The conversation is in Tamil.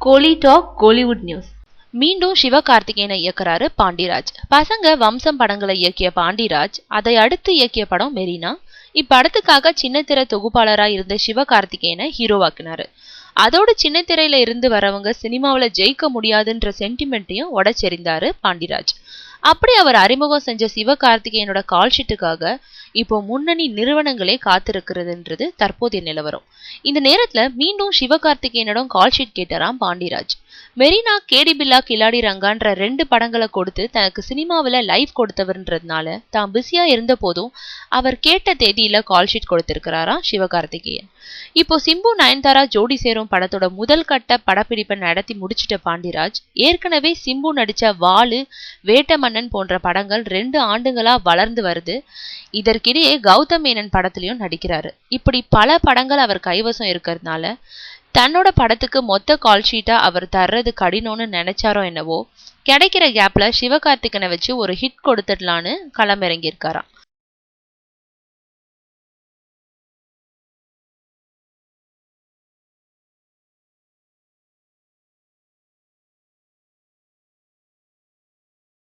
கோலி டாக் கோலிவுட் நியூஸ். மீண்டும் சிவகார்த்திகேயனை இயக்குறாரு பாண்டிராஜ். பசங்க வம்சம் படங்களை இயக்கிய பாண்டிராஜ் அதை அடுத்து இயக்கிய படம் மெரினா. இப்படத்துக்காக சின்னத்திரை தொகுப்பாளரா இருந்த சிவகார்த்திகேயனை ஹீரோவாக்குனாரு. அதோடு சின்னத்திரையில இருந்து வரவங்க சினிமாவில ஜெயிக்க முடியாதுன்ற சென்டிமெண்ட்டையும் உடைச்செறிந்தாரு பாண்டிராஜ். அப்படி அவர் அறிமுகம் செஞ்ச சிவகார்த்திகேயனோட கால்ஷீட்டுக்காக இப்போ முன்னணி நிறுவனங்களே காத்திருக்கிறதுன்றது தற்போதைய நிலவரம். இந்த நேரத்துல மீண்டும் சிவகார்த்திகேயனோட கால்ஷீட் கேட்டாராம் பாண்டிராஜ். மெரினா, கேடி பில்லா, கில்லாடி ரங்கான்ற 2 படங்களை கொடுத்து தனக்கு சினிமாவில லைஃப் கொடுத்தவர்ன்றதுனால தான் பிஸியா இருந்த போதும் அவர் கேட்ட தேதியில கால்ஷீட் கொடுத்திருக்கிறாராம் சிவகார்த்திகேயன். இப்போ சிம்பு நயன்தாரா ஜோடி சேரும் படத்தோட முதல் கட்ட படப்பிடிப்பை நடத்தி முடிச்சிட்ட பாண்டிராஜ் ஏற்கனவே சிம்பு நடிச்ச வாலு, வேட்ட மன்னன் போன்ற படங்கள் 2 ஆண்டுகளா வளர்ந்து வருது. இதற்கிடையே கௌதம் மேனன் படத்திலையும் நடிக்கிறாரு. இப்படி பல படங்கள் அவர் கைவசம் இருக்கிறதுனால தன்னோட படத்துக்கு மொத்த கால்ஷீட்டா அவர் தர்றது கடினம்னு நினைச்சாரோ என்னவோ, கிடைக்கிற கேப்ல சிவகார்த்திகனை வச்சு ஒரு ஹிட் கொடுத்துடலான்னு களமிறங்கியிருக்காராம்.